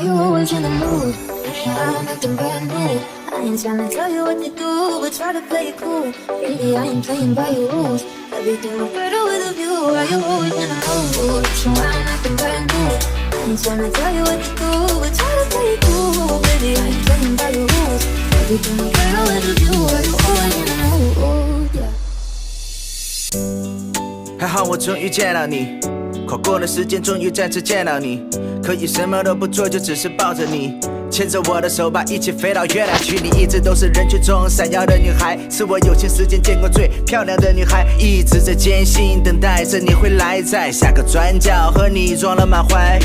you always in the mood? I'm acting brand new. I ain't tryna tell you what to do, but try to play it cool. Baby, I ain't playing by your rules. Everything look better with a view. Why you always in the mood? So I'm acting brand new. I ain't tryna tell you what to do, but try to play it cool. Baby, I ain't playing by your rules. Everything look better with a view. Why you always in the mood? Yeah. 还好我终于见到你，跨过了时间，终于再次见到你。可以什么都不做，就只是抱着你，牵着我的手吧，一起飞到月亮去。你一直都是人群中闪耀的女孩，是我有生之年见过最漂亮的女孩。一直在艰辛等待着你回来，在下个转角和你撞了满怀。